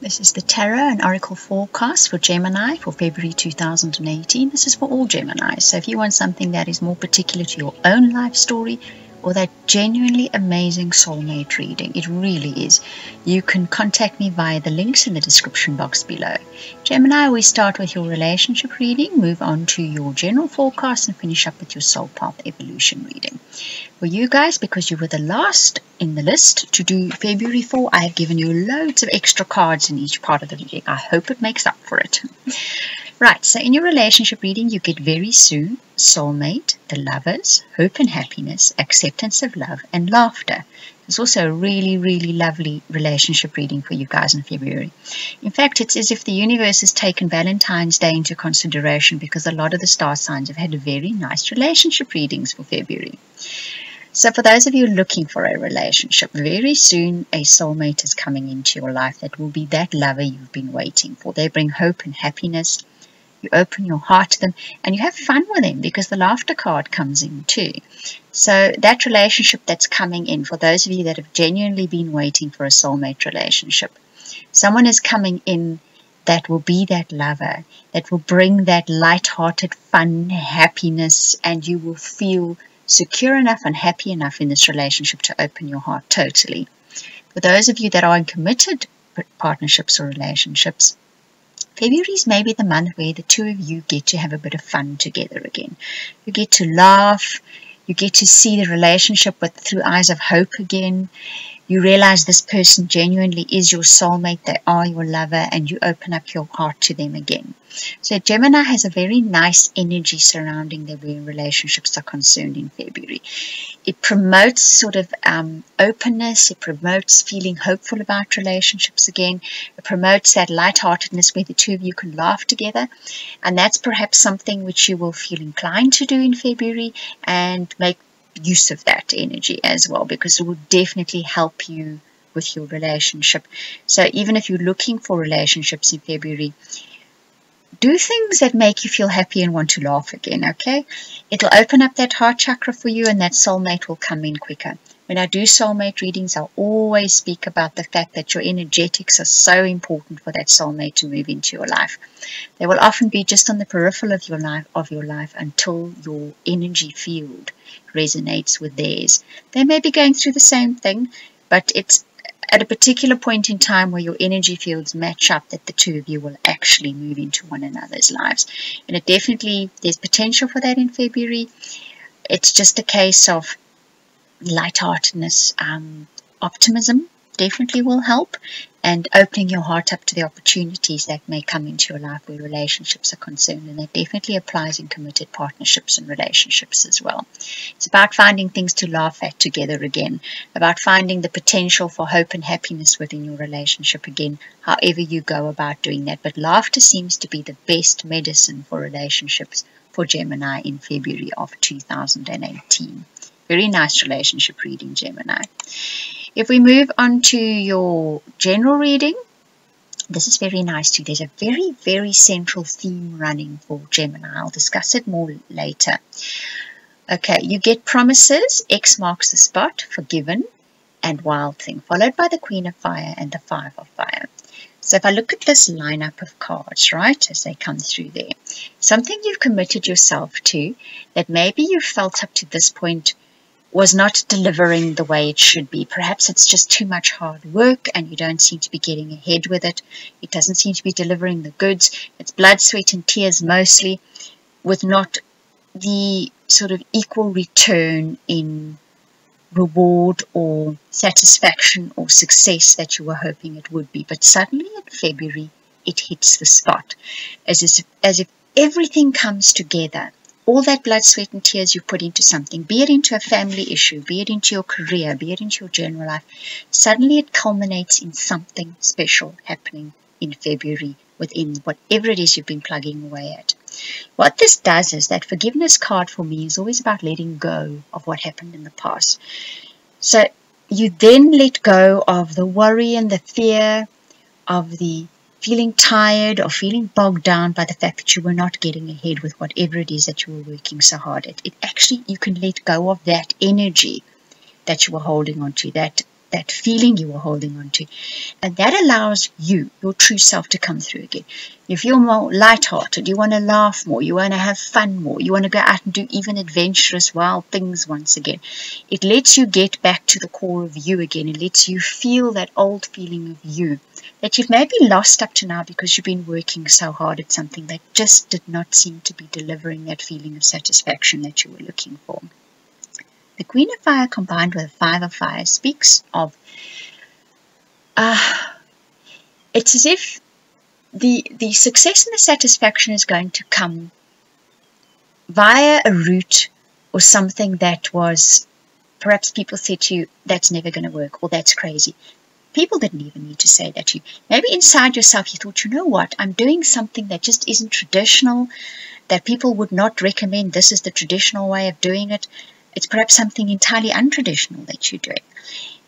This is the Tarot and Oracle forecast for Gemini for February 2018. This is for all Geminis. So if you want something that is more particular to your own life story or that genuinely amazing soulmate reading, it really is, you can contact me via the links in the description box below. Gemini, we start with your relationship reading, move on to your general forecast and finish up with your soul path evolution reading. For you guys, because you were the last in the list to do February 4, I have given you loads of extra cards in each part of the reading. I hope it makes up for it. Right, so in your relationship reading, you get very soon, soulmate, the lovers, hope and happiness, acceptance of love, and laughter. It's also a really, really lovely relationship reading for you guys in February. In fact, it's as if the universe has taken Valentine's Day into consideration because a lot of the star signs have had very nice relationship readings for February. So for those of you looking for a relationship, very soon a soulmate is coming into your life that will be that lover you've been waiting for. They bring hope and happiness. You open your heart to them and you have fun with them because the laughter card comes in too. So that relationship that's coming in, for those of you that have genuinely been waiting for a soulmate relationship, someone is coming in that will be that lover, that will bring that light-hearted fun, happiness, and you will feel secure enough and happy enough in this relationship to open your heart totally. For those of you that are in committed partnerships or relationships, February is maybe the month where the two of you get to have a bit of fun together again. You get to laugh, you get to see the relationship through eyes of hope again. You realize this person genuinely is your soulmate, they are your lover, and you open up your heart to them again. So Gemini has a very nice energy surrounding them where relationships are concerned in February. It promotes sort of openness, it promotes feeling hopeful about relationships again, it promotes that lightheartedness where the two of you can laugh together, and that's perhaps something which you will feel inclined to do in February and make use of that energy as well, because it will definitely help you with your relationship. So even if you're looking for relationships in February, do things that make you feel happy and want to laugh again, okay? It'll open up that heart chakra for you and that soulmate will come in quicker. When I do soulmate readings, I'll always speak about the fact that your energetics are so important for that soulmate to move into your life. They will often be just on the peripheral of your life until your energy field resonates with theirs. They may be going through the same thing, but it's at a particular point in time where your energy fields match up that the two of you will actually move into one another's lives. And it definitely, there's potential for that in February. It's just a case of lightheartedness, optimism definitely will help, and opening your heart up to the opportunities that may come into your life where relationships are concerned, and that definitely applies in committed partnerships and relationships as well. It's about finding things to laugh at together again, about finding the potential for hope and happiness within your relationship again, however you go about doing that. But laughter seems to be the best medicine for relationships for Gemini in February of 2018. Very nice relationship reading, Gemini. If we move on to your general reading, this is very nice too. There's a very, very central theme running for Gemini. I'll discuss it more later. Okay, you get promises, X marks the spot, forgiven, and wild thing, followed by the Queen of Fire and the Five of Fire. So if I look at this lineup of cards, right, as they come through there, something you've committed yourself to that maybe you felt up to this point was not delivering the way it should be. Perhaps it's just too much hard work and you don't seem to be getting ahead with it. It doesn't seem to be delivering the goods. It's blood, sweat and tears mostly, with not the sort of equal return in reward or satisfaction or success that you were hoping it would be. But suddenly in February it hits the spot, as if everything comes together. All that blood, sweat and tears you put into something, be it into a family issue, be it into your career, be it into your general life, suddenly it culminates in something special happening in February within whatever it is you've been plugging away at. What this does is that forgiveness card for me is always about letting go of what happened in the past. So you then let go of the worry and the fear, of the feeling tired or feeling bogged down by the fact that you were not getting ahead with whatever it is that you were working so hard at. It actually, you can let go of that energy that you were holding on to, that that feeling you were holding on to. And that allows you, your true self, to come through again. You feel more lighthearted, you want to laugh more, you want to have fun more, you want to go out and do even adventurous, wild things once again. It lets you get back to the core of you again. It lets you feel that old feeling of you that you've maybe lost up to now because you've been working so hard at something that just did not seem to be delivering that feeling of satisfaction that you were looking for. The Queen of Fire combined with the Five of Fire speaks of, it's as if the success and the satisfaction is going to come via a route or something that was, perhaps people said to you, that's never going to work, or that's crazy. People didn't even need to say that to you. Maybe inside yourself you thought, you know what, I'm doing something that just isn't traditional, that people would not recommend. This is the traditional way of doing it. It's perhaps something entirely untraditional that you're doing.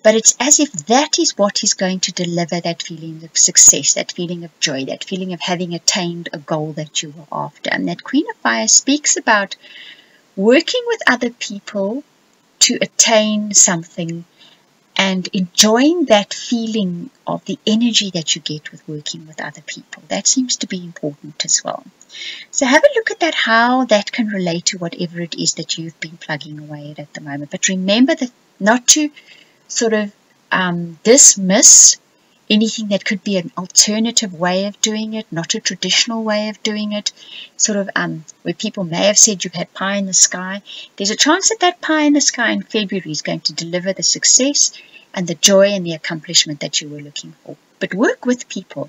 But it's as if that is what is going to deliver that feeling of success, that feeling of joy, that feeling of having attained a goal that you were after. And that Queen of Fire speaks about working with other people to attain something and enjoying that feeling of the energy that you get with working with other people. That seems to be important as well. So have a look at that, how that can relate to whatever it is that you've been plugging away at the moment. But remember that not to sort of dismiss anything that could be an alternative way of doing it, not a traditional way of doing it, sort of where people may have said you've had pie in the sky. There's a chance that that pie in the sky in February is going to deliver the success and the joy and the accomplishment that you were looking for. But work with people.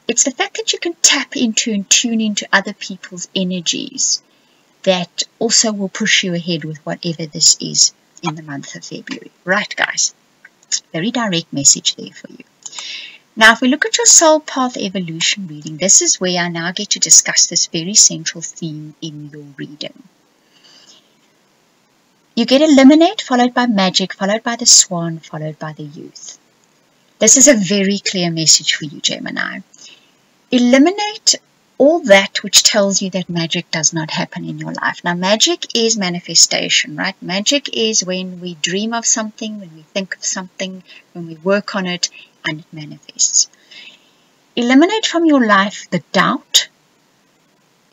It's the fact that you can tap into and tune into other people's energies that also will push you ahead with whatever this is in the month of February. Right, guys? Very direct message there for you. Now, if we look at your soul path evolution reading, this is where I now get to discuss this very central theme in your reading. You get Eliminate, followed by Magic, followed by the Swan, followed by the Youth. This is a very clear message for you, Gemini. Eliminate all that which tells you that magic does not happen in your life. Now, magic is manifestation, right? Magic is when we dream of something, when we think of something, when we work on it, and it manifests. Eliminate from your life the doubt,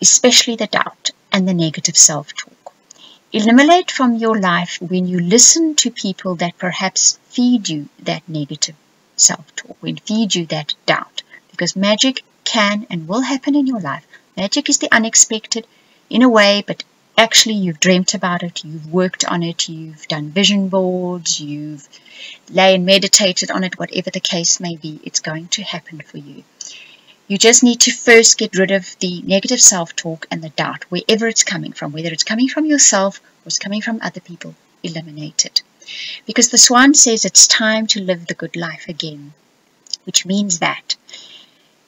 especially the doubt and the negative self-talk. Eliminate from your life when you listen to people that perhaps feed you that negative self-talk, when feed you that doubt, because magic can and will happen in your life. Magic is the unexpected in a way, but actually you've dreamt about it, you've worked on it, you've done vision boards, you've lay and meditated on it, whatever the case may be, it's going to happen for you. You just need to first get rid of the negative self-talk and the doubt, wherever it's coming from, whether it's coming from yourself or it's coming from other people, eliminate it. Because the Swan says it's time to live the good life again, which means that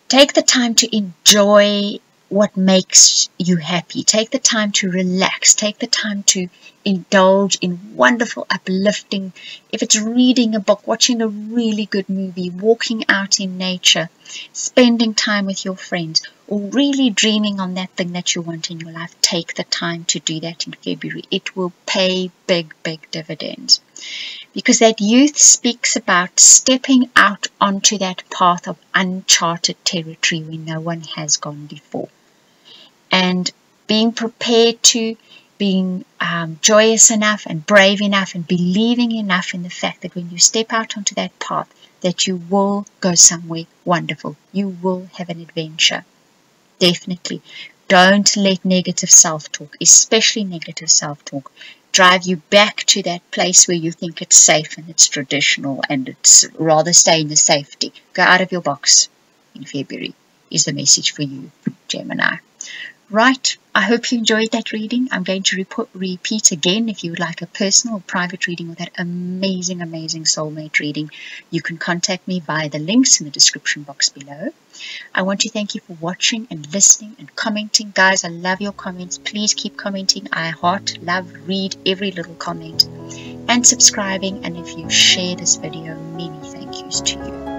take the time to enjoy what makes you happy. Take the time to relax. Take the time to indulge in wonderful, uplifting, if it's reading a book, watching a really good movie, walking out in nature, spending time with your friends, or really dreaming on that thing that you want in your life. Take the time to do that in February. It will pay big, big dividends. Because that Youth speaks about stepping out onto that path of uncharted territory where no one has gone before. And being prepared to, being joyous enough and brave enough and believing enough in the fact that when you step out onto that path, that you will go somewhere wonderful. You will have an adventure. Definitely. Don't let negative self-talk, especially negative self-talk, drive you back to that place where you think it's safe and it's traditional and it's rather stay in the safety. Go out of your box in February is the message for you, Gemini. Right, I hope you enjoyed that reading. I'm going to repeat again. If you would like a personal or private reading or that amazing, amazing soulmate reading, you can contact me via the links in the description box below. I want to thank you for watching and listening and commenting. Guys, I love your comments. Please keep commenting. I heart, love, read every little comment. And subscribing. And if you share this video, many thank yous to you.